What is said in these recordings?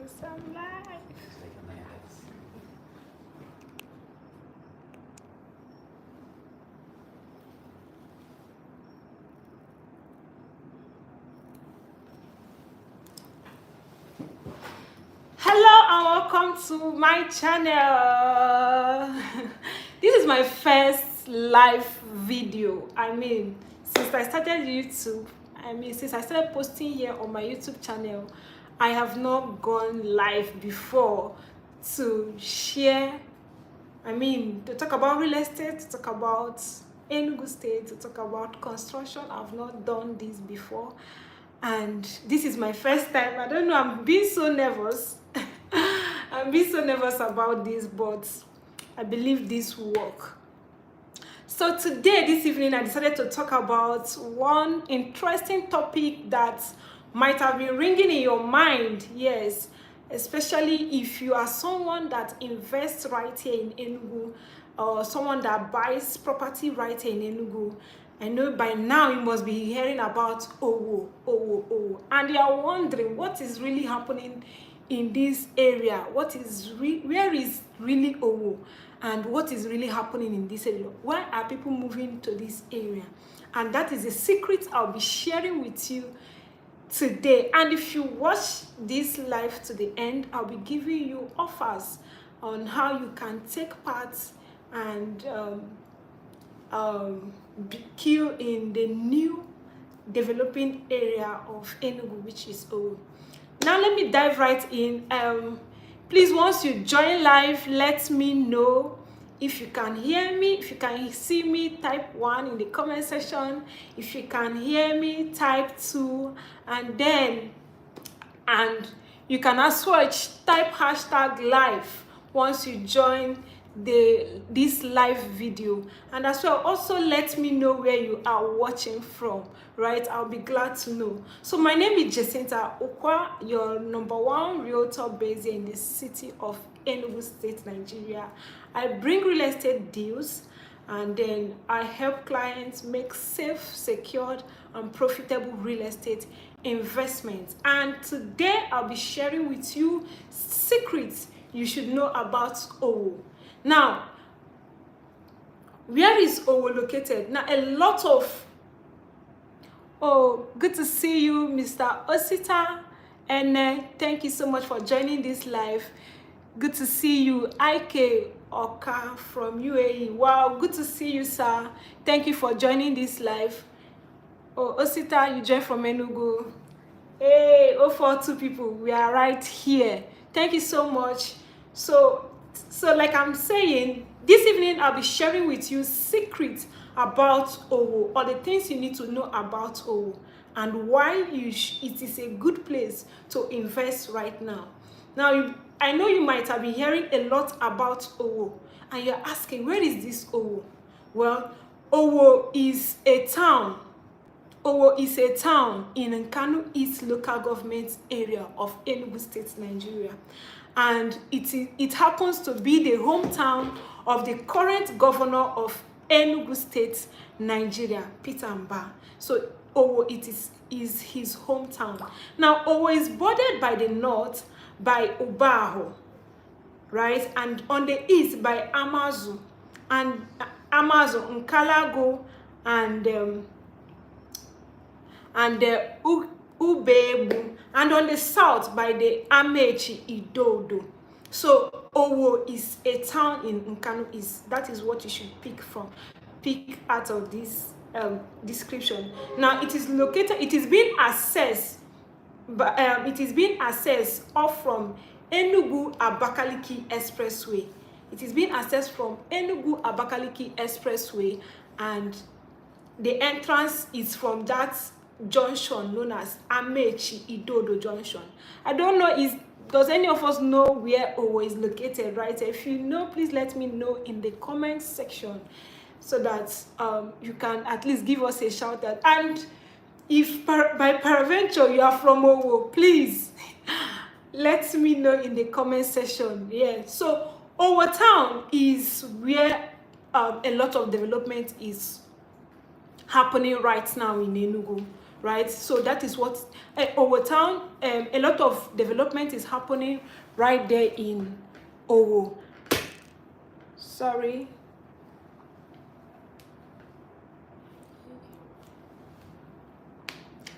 Yes, I'm live. Hello and welcome to my channel. This is my first live video. Since I started YouTube, since I started posting here on my YouTube channel, I have not gone live before to share, to talk about real estate, to talk about Enugu State, to talk about construction. I've not done this before, and this is my first time. I don't know, I'm being so nervous. I'm being so nervous about this, but I believe this will work. So today, this evening, I decided to talk about one interesting topic that might have been ringing in your mind. Yes, especially if you are someone that invests right here in Enugu, or someone that buys property right here in Enugu. I know by now you must be hearing about Owo, and you are wondering what is really happening in this area. Where is really Owo, and what is really happening in this area? Why are people moving to this area? And that is a secret I'll be sharing with you today. And if you watch this live to the end, I'll be giving you offers on how you can take part and queue in the new developing area of Enugu, which is Owo. Now let me dive right in. Please, once you join live, let me know if you can hear me. If you can see me, type 1 in the comment section. If you can hear me, type 2, and you can as well type #live once you join this live video. And as well, also let me know where you are watching from, right? I'll be glad to know. So my name is Jacinta Ukwa, your #1 realtor based in the city of Enugu State, Nigeria. I bring real estate deals, and then I help clients make safe, secured, and profitable real estate investments. And today I'll be sharing with you secrets you should know about Owo. Now, where is Owo located? Now, a lot of, good to see you, Mr. Osita, and thank you so much for joining this live. Good to see you, Ike Oka from UAE. Wow, good to see you, sir. Thank you for joining this live. Oh, Osita, you joined from Enugu. Hey, 042 people, we are right here. Thank you so much. So like I'm saying, this evening I'll be sharing with you secrets about Owo, or the things you need to know about Owo, and why it is a good place to invest right now. Now, I know you might have been hearing a lot about Owo, and you're asking, where is this Owo? Well, Owo is a town. Owo is a town in Nkanu East local government area of Enugu State, Nigeria. And it happens to be the hometown of the current governor of Enugu State, Nigeria, Peter Mba. So Owo is his hometown. Now, Owo is bordered by the north by Obaho, right? And on the east by Amazu, Nkalago, and Ubebu, and on the south by the Amechi Idodo. So Owo is a town in Nkanu East. That is what you should pick out of this description. Now, it is located, it is being assessed off from Enugu Abakaliki Expressway. It is being assessed from Enugu Abakaliki Expressway, and the entrance is from that junction known as Amechi Idodo Junction. I don't know, does any of us know where Owo is located, right? If you know, please let me know in the comment section, so that you can at least give us a shout out. And if by peradventure you are from Owo, please let me know in the comment section. Yeah, so Owo town is where a lot of development is happening right now in Enugu, right? So that is what Owo town, a lot of development is happening right there in Owo. Sorry.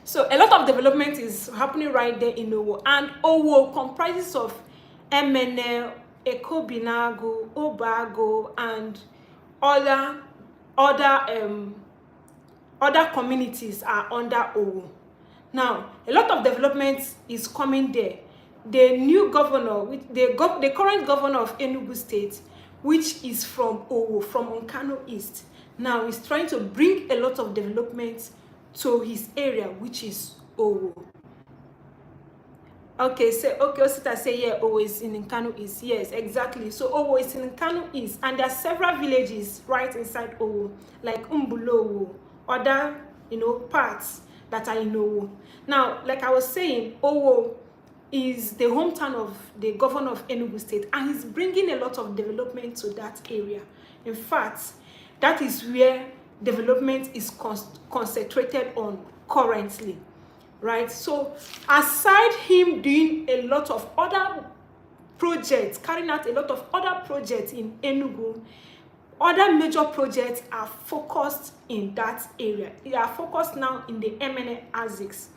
So a lot of development is happening right there in Owo, and Owo comprises of Emene, Ekobinago, Obago, and other other communities are under Owo. Now, a lot of development is coming there. The new governor, the current governor of Enugu State, which is from Owo, from Nkanu East, now is trying to bring a lot of development to his area, which is Owo. Okay, so Osita say yeah, Owo is in Nkanu East. Yes, exactly. So Owo is in Nkanu East, and there are several villages right inside Owo, like Umbulowo, other parts that are in Owo. Now, like I was saying, Owo is the hometown of the governor of Enugu State, and he's bringing a lot of development to that area. In fact, that is where development is concentrated on currently, right? So aside him doing a lot of other projects, carrying out a lot of other projects in Enugu, other major projects are focused in that area. They are focused now in the MNA ASICs.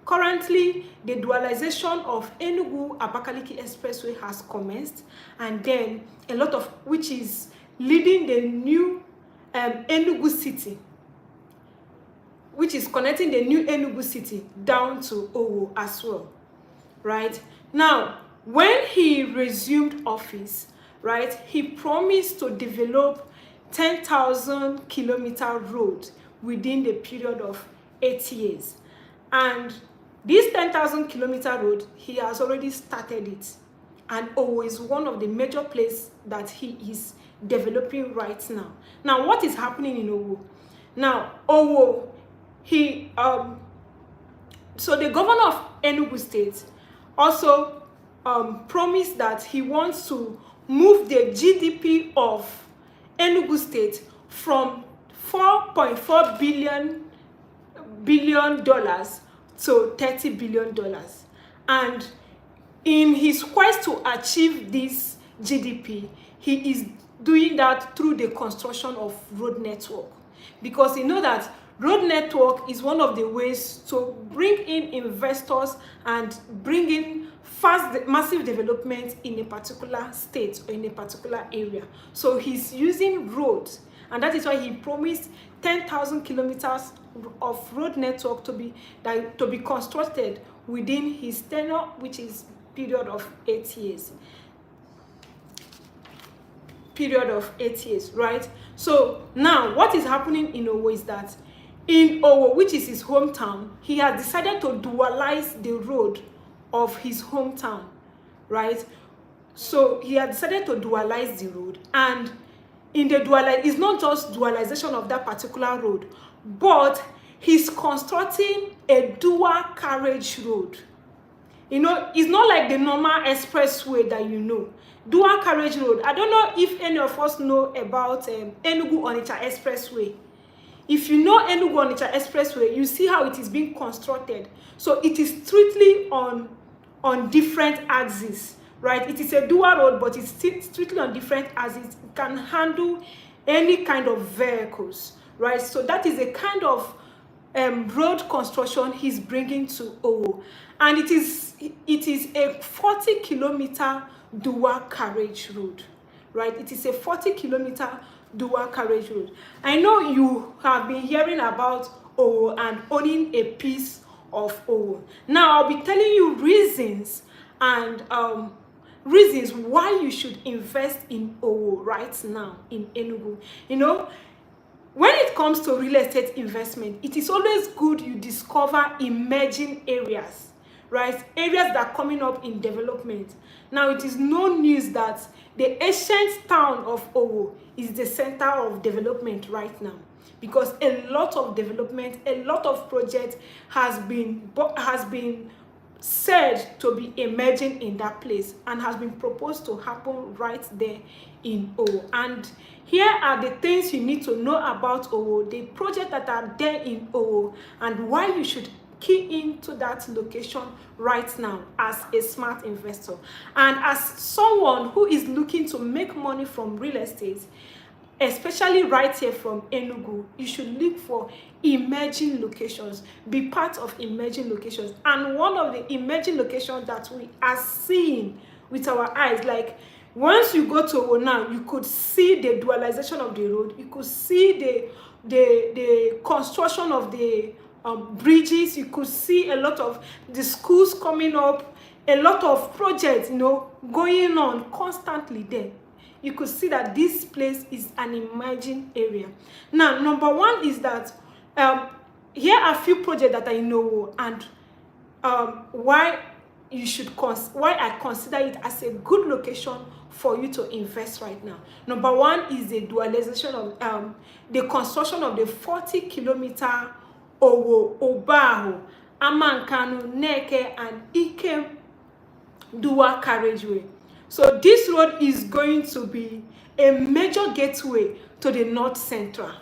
Currently, the dualization of Enugu-Abakaliki Expressway has commenced, and then a lot of, which is leading the new Enugu City, which is connecting the new Enugu City down to Owo as well, right? Now, when he resumed office, right, he promised to develop 10,000 kilometer road within the period of 8 years. And this 10,000 kilometer road, he has already started it. And Owo is one of the major places that he is developing right now. Now, what is happening in Owo? Now, Owo, so the governor of Enugu State also promised that he wants to move the GDP of Enugu State from $4.4 billion to $30 billion. And in his quest to achieve this GDP, he is doing that through the construction of road network, because you know that road network is one of the ways to bring in investors and bring in fast, massive development in a particular state or in a particular area. So he's using roads, and that is why he promised 10,000 kilometers of road network to be constructed within his tenure, which is period of 8 years. Period of 8 years, right? So now what is happening in Owo is that in Owo, which is his hometown, he has decided to dualize the road of his hometown, right? So he has decided to dualize the road, and in the it's not just dualization of that particular road, but he's constructing a dual carriage road. You know, it's not like the normal expressway that you know. Dual carriage road. I don't know if any of us know about Enugu-Onitsha Expressway. If you know Enugu-Onitsha Expressway, you see how it is being constructed. So it is strictly on different axes, right? It is a dual road, but it's strictly on different axes. It can handle any kind of vehicles, right? So that is a kind of road construction he's bringing to Owo, and it is a 40-kilometer dual carriage road, right? It is a 40-kilometer dual carriage road. I know you have been hearing about Owo and owning a piece of Owo. Now I'll be telling you reasons and reasons why you should invest in Owo right now in Enugu. You know, when it comes to real estate investment, it is always good you discover emerging areas, right? Areas that are coming up in development. Now, it is no news that the ancient town of Owo is the center of development right now, because a lot of development, a lot of projects has been said to be emerging in that place and has been proposed to happen right there in Owo. And here are the things you need to know about Owo, the projects that are there in Owo, and why you should key into that location right now as a smart investor. And as someone who is looking to make money from real estate, especially right here from Enugu, you should look for emerging locations, be part of emerging locations. And one of the emerging locations that we are seeing with our eyes, like once you go to Owo now, you could see the dualization of the road, you could see the construction of the bridges, you could see a lot of the schools coming up, a lot of projects, going on constantly there. You could see that this place is an emerging area. Now, number one is that here are a few projects that I know, and why I consider it as a good location for you to invest right now. Number one is the dualization of the construction of the 40-kilometer Owo, Obaho, Amankanu, Neke, and Ikem dual carriageway. So this road is going to be a major gateway to the North Central,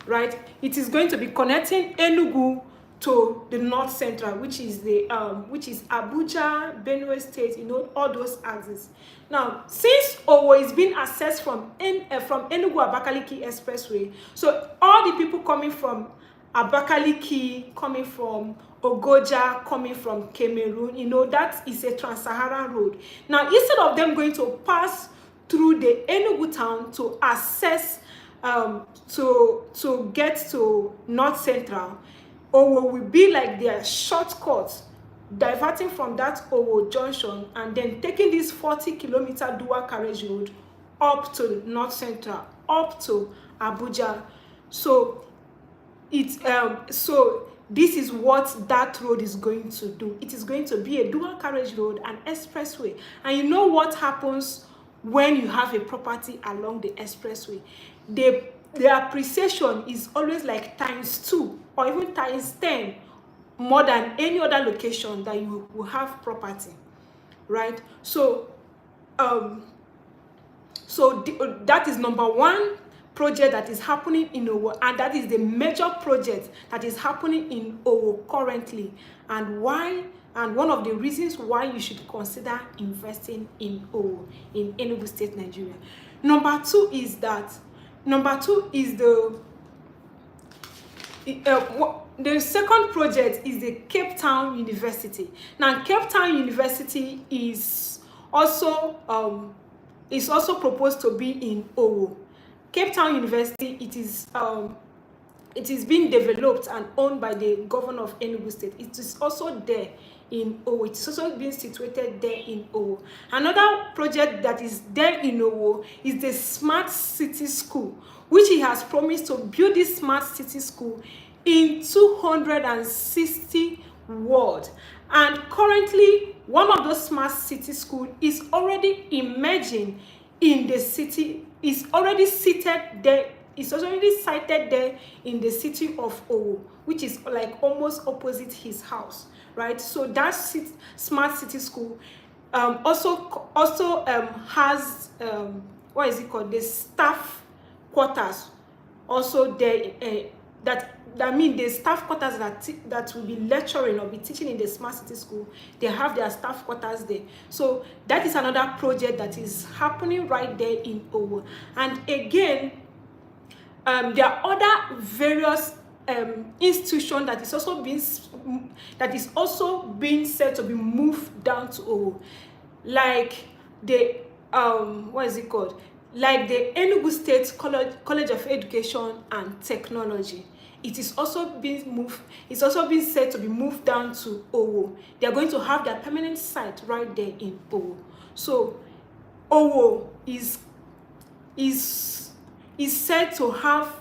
right? It is going to be connecting Enugu to the North Central, which is Abuja, Benue State, all those axes. Now, since Owo is being accessed from Enugu Abakaliki Expressway, so all the people coming from Abakaliki, coming from Ogoja, coming from Cameroon, that is a trans-Saharan road. Now, instead of them going to pass through the Enugu town to access, to get to North Central, Owo will be like their shortcut, diverting from that Owo junction and then taking this 40-kilometer dual carriage road up to North Central, up to Abuja. So this is what that road is going to do. It is going to be a dual carriage road, an expressway. And you know what happens when you have a property along the expressway? The appreciation is always like times 2 or even times 10 more than any other location that you will have property, right? So that is number one project that is happening in Owo, and that is the major project that is happening in Owo currently, and one of the reasons why you should consider investing in Owo in Enugu State, Nigeria. Number two is the second project is the Cape Town University. Now, Cape Town University is also proposed to be in Owo. Cape Town University, it is being developed and owned by the governor of Enugu State. It is also there in Owo. It's also being situated there in Owo. Another project that is there in Owo is the Smart City School, which he has promised to build this Smart City School in 260 wards. And currently, one of those Smart City Schools is already emerging in the city. Is already sited there in the city of Owo, which is like almost opposite his house, right? So that Smart City School also has the staff quarters also there. That means the staff quarters that will be lecturing or be teaching in the Smart City School, they have their staff quarters there. So that is another project that is happening right there in Owo. And again, there are other various institutions that is also being said to be moved down to Owo, like the like the Enugu State College of Education and Technology. It is also being moved. It's also being said to be moved down to Owo. They are going to have their permanent site right there in Owo. So Owo is said to have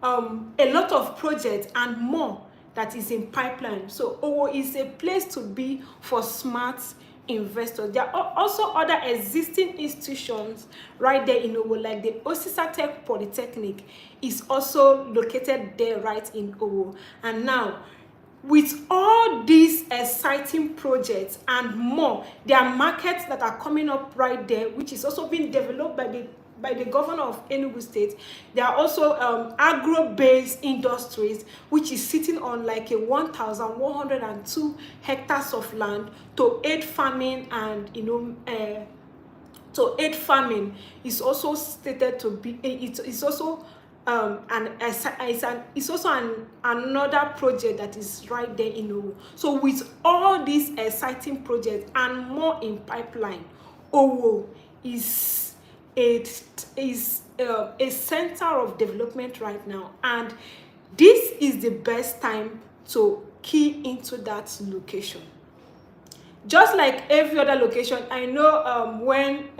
a lot of projects and more that is in pipeline. So Owo is a place to be for smart investors. There are also other existing institutions right there in Owo, like the Osisa Tech Polytechnic is also located there right in Owo. And now, with all these exciting projects and more, there are markets that are coming up right there, which is also being developed by the by the governor of Enugu State. There are also agro-based industries, which is sitting on like a 1,102 hectares of land to aid farming, and to aid farming is also stated to be, it's also another project that is right there in Owo. So with all these exciting projects and more in pipeline, Owo is a center of development right now, and this is the best time to key into that location. Just like every other location, I know when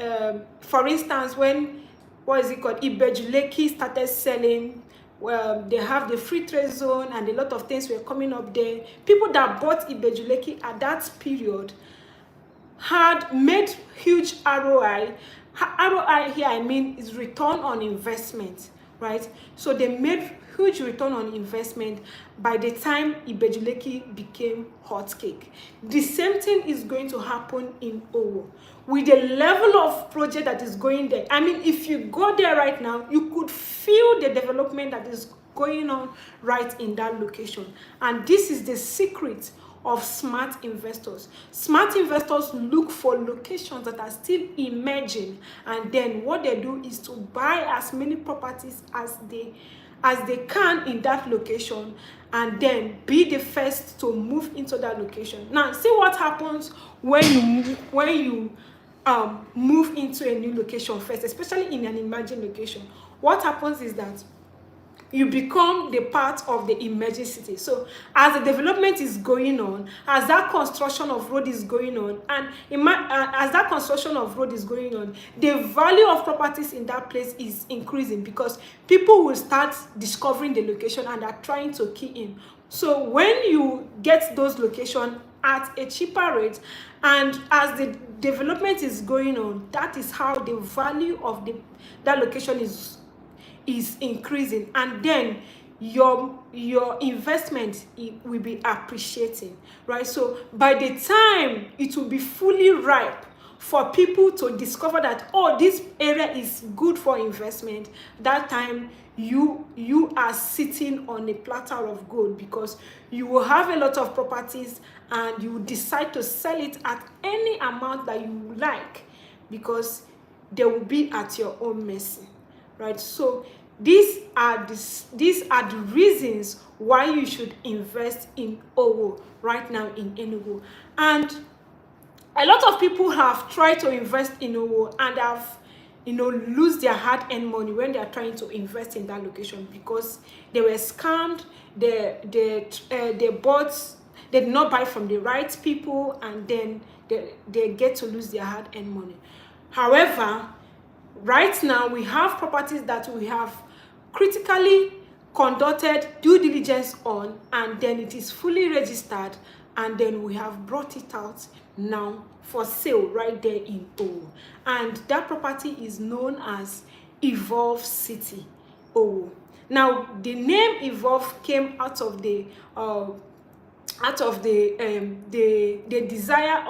for instance, when what is it called, Ibejuleki started selling, well, they have the free trade zone and a lot of things were coming up there. People that bought Ibejuleki at that period had made huge ROI. ROI here, I mean, is return on investment, right? So they made huge return on investment by the time Ibejuleki became hot cake. The same thing is going to happen in Owo. With the level of project that is going there, I mean, if you go there right now, you could feel the development that is going on right in that location. And this is the secret of smart investors. Smart investors look for locations that are still emerging, and then what they do is to buy as many properties as they can in that location, and then be the first to move into that location. Now, see what happens when you move into a new location first, especially in an emerging location. What happens is that you become the part of the emerging city. So as the development is going on, as that construction of road is going on, and as that construction of road is going on, the value of properties in that place is increasing, because people will start discovering the location and are trying to key in. So when you get those locations at a cheaper rate, and as the development is going on, that is how the value of that location is increasing, and then your investment will be appreciating, right? So by the time it will be fully ripe for people to discover that, oh, this area is good for investment, that time you are sitting on a platter of gold, because you will have a lot of properties and you decide to sell it at any amount that you like, because they will be at your own mercy, right? So these are the reasons why you should invest in Owo right now in Enugu. And a lot of people have tried to invest in Owo and have lose their hard-earned money when they are trying to invest in that location, because they were scammed. They did not buy from the right people, and then they get to lose their hard-earned money. However, right now we have properties that we have critically conducted due diligence on, and then it is fully registered, and then we have brought it out now for sale right there in Owo. And that property is known as Evolve City Owo. Now, the name Evolve came out of the desire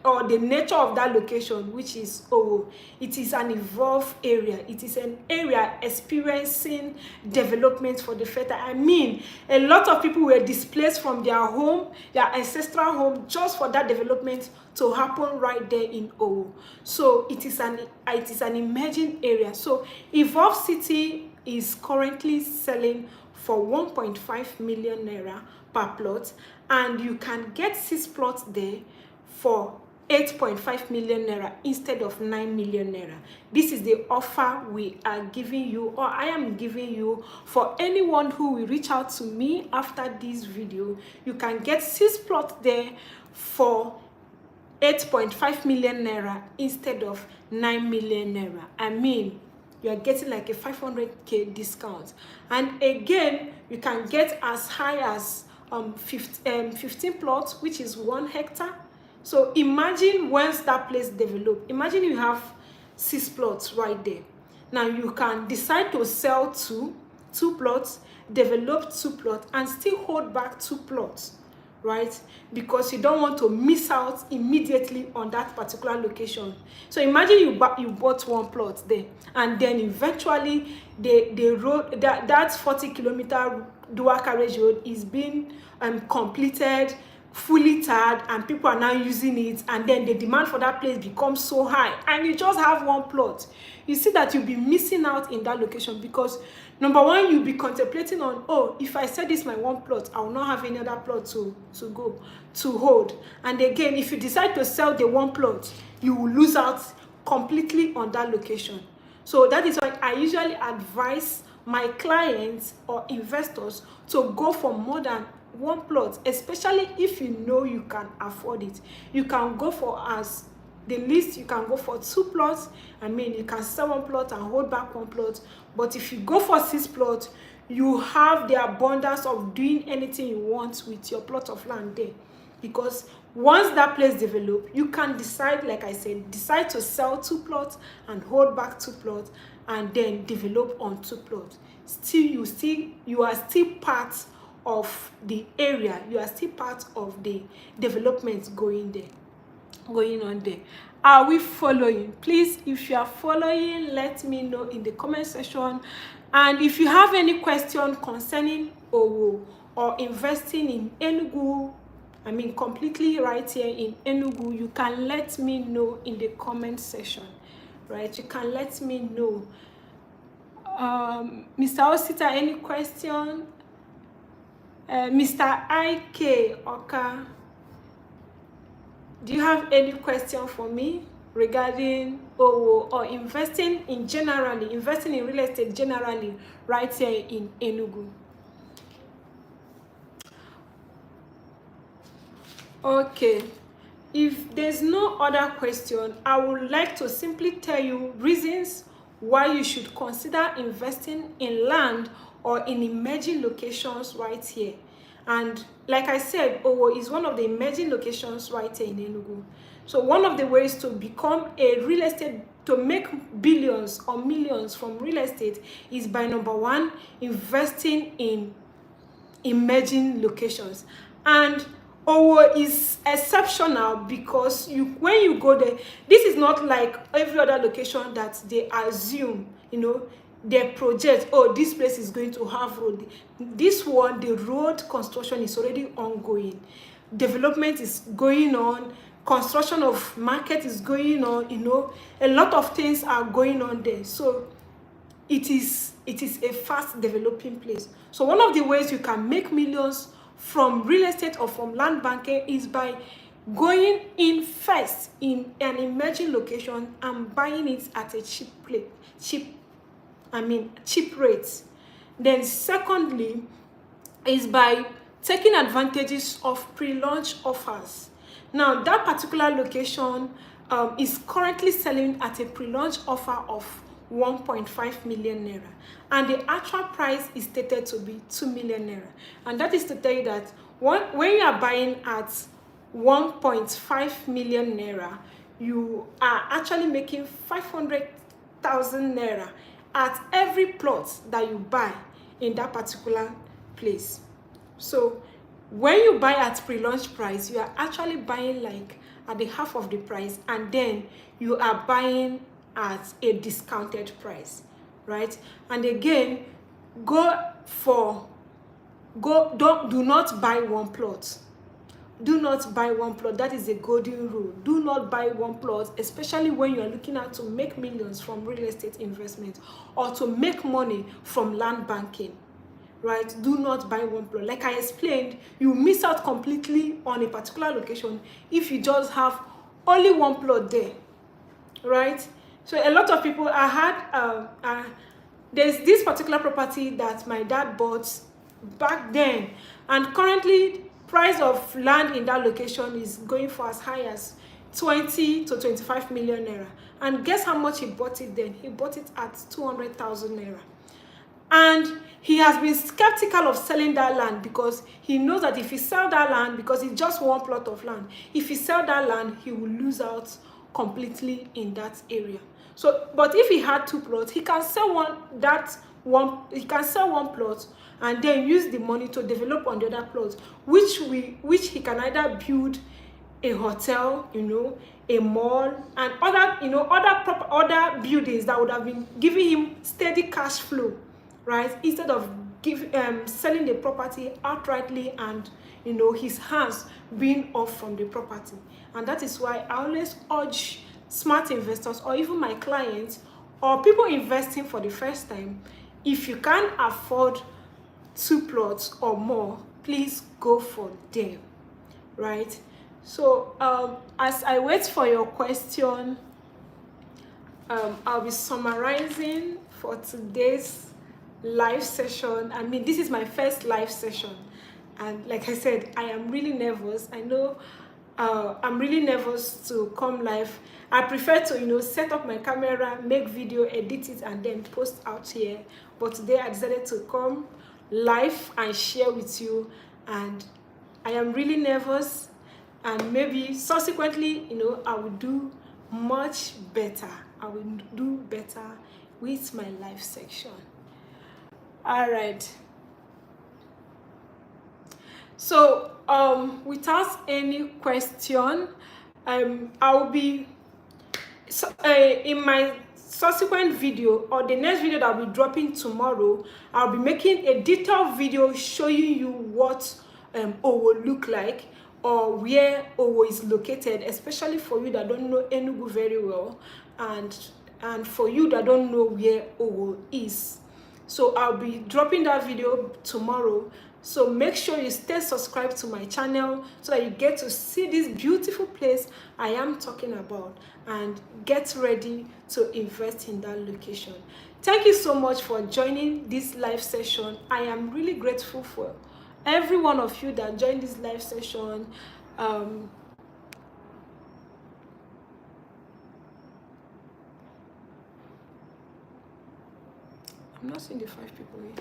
or the nature of that location, which is Owo. It is an evolved area. It is an area experiencing development for the better. I mean, a lot of people were displaced from their home, their ancestral home, just for that development to happen right there in Owo. So it is an emerging area. So Evolve City is currently selling for 1.5 million naira per plot, and you can get 6 plots there for 8.5 million naira instead of 9 million naira. This is the offer we are giving you, or I am giving you, for anyone who will reach out to me after this video. You can get 6 plots there for 8.5 million naira instead of 9 million naira. I mean, you are getting like a 500k discount. And again, you can get as high as 15 plots, which is 1 hectare. So imagine once that place develop, imagine you have 6 plots right there. Now you can decide to sell two plots, develop 2 plots, and still hold back 2 plots, right? Because you don't want to miss out immediately on that particular location. So imagine you bought one plot there, and then eventually the road, that 40-kilometer dual carriage road is being completed, fully tarred, and people are now using it, and then the demand for that place becomes so high, and you just have one plot. You see that you'll be missing out in that location, because number one, you'll be contemplating on, oh, if I sell this my one plot, I will not have any other plot to hold. And again, if you decide to sell the one plot, you will lose out completely on that location. So that is why I usually advise my clients or investors to go for more than one plot, especially if you know you can afford it. You can go for, as the least, you can go for 2 plots. I mean, you can sell one plot and hold back one plot. But if you go for 6 plots, you have the abundance of doing anything you want with your plot of land there. Because once that place develops, you can decide, like I said, decide to sell 2 plots and hold back 2 plots, and then develop on 2 plots. You are still part of the area. You are still part of the development going on there. Are we following? Please, if you are following, let me know in the comment section. And if you have any question concerning Owo or investing in Enugu, I mean completely right here in Enugu, you can let me know in the comment section, right? You can let me know. Mr. Osita, any question? Mr. IK Oka, do you have any question for me regarding Owo or investing in real estate generally right here in Enugu? Okay, if there's no other question, I would like to simply tell you reasons why you should consider investing in land or in emerging locations right here. And like I said, Owo is one of the emerging locations right here in Enugu. So one of the ways to become a real estate, to make billions or millions from real estate, is by number one, investing in emerging locations. And Owo is exceptional because when you go there, this is not like every other location that they assume, they project, oh, this place is going to have road. This one, the road construction is already ongoing. Development is going on. Construction of market is going on. A lot of things are going on there. So it is a fast developing place. So one of the ways you can make millions from real estate or from land banking is by going in first in an emerging location and buying it at a cheap rates. Then secondly is by taking advantages of pre-launch offers. Now that particular location is currently selling at a pre-launch offer of 1.5 million naira, and the actual price is stated to be 2 million naira. And that is to tell you that when you are buying at 1.5 million naira, you are actually making 500,000 naira at every plot that you buy in that particular place. So when you buy at pre-launch price, you are actually buying like at the half of the price, and then you are buying at a discounted price, right? And again, do not buy one plot. Do not buy one plot. That is a golden rule. Do not buy one plot, especially when you are looking at to make millions from real estate investment or to make money from land banking, right? Do not buy one plot. Like I explained, you miss out completely on a particular location if you just have only one plot there, right? So a lot of people, there's this particular property that my dad bought back then, and currently price of land in that location is going for as high as 20 to 25 million naira. And guess how much he bought it then? He bought it at 200,000 naira. And he has been skeptical of selling that land because he knows that if he sell that land, because it's just one plot of land, if he sell that land, he will lose out completely in that area. So, but if he had 2 plots, he can sell one plot and then use the money to develop on the other plots, which he can either build a hotel, a mall, and other buildings that would have been giving him steady cash flow, right? Instead of selling the property outrightly and his hands being off from the property. And that is why I always urge smart investors, or even my clients, or people investing for the first time, if you can afford 2 plots or more, please go for them, right? So as I wait for your question, I'll be summarizing for today's live session. I mean, this is my first live session, and like I said, I am really nervous. I know I'm really nervous to come live. I prefer to set up my camera, make video, edit it, and then post out here. But today I decided to come live and share with you, and I am really nervous. And maybe subsequently, I will do much better. I will do better with my live section. All right. So without any question, I'll be in my subsequent video, or the next video that I'll be dropping tomorrow, I'll be making a detailed video showing you what Owo look like, or where Owo is located, especially for you that don't know Enugu very well, and for you that don't know where Owo is. So I'll be dropping that video tomorrow. So make sure you stay subscribed to my channel so that you get to see this beautiful place I am talking about, and get ready to invest in that location. Thank you so much for joining this live session. I am really grateful for every one of you that joined this live session. I'm not seeing the 5 people here.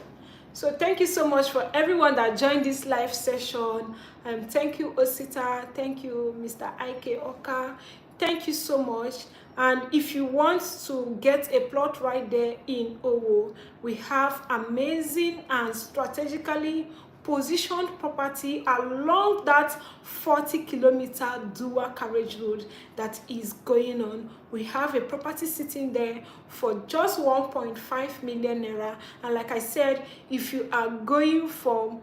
So thank you so much for everyone that joined this live session. Thank you, Osita. Thank you, Mr. Ike Oka. Thank you so much. And if you want to get a plot right there in Owo, we have amazing and strategically positioned property along that 40-kilometer dual carriage road that is going on. We have a property sitting there for just 1.5 million naira, and like I said, if you are going for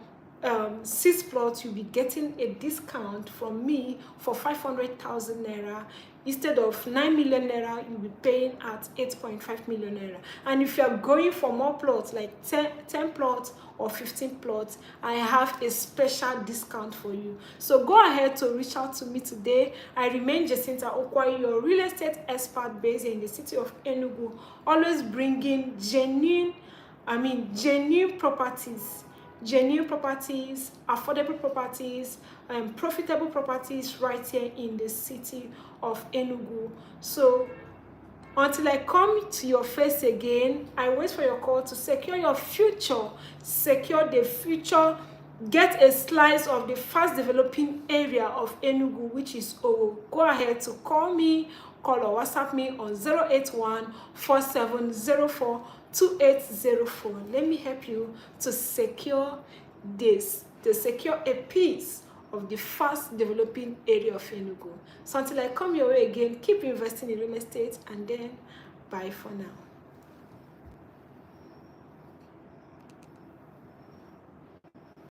6 plots, you'll be getting a discount from me for 500,000 naira. Instead of 9 million naira, you'll be paying at 8.5 million naira. And if you're going for more plots, like 10 plots or 15 plots, I have a special discount for you. So go ahead to reach out to me today. I remain Jacinta Ukwa, your real estate expert based in the city of Enugu, always bringing genuine properties, affordable properties, profitable properties right here in the city of Enugu. So until I come to your face again, I wait for your call to secure your future, secure the future, get a slice of the fast developing area of Enugu, which is Owo. Go ahead to call me, call or WhatsApp me on 081-4704-2804. Let me help you to secure this, to secure a piece of the fast developing area of Enugu. So until I come your way again, keep investing in real estate, and then bye for now.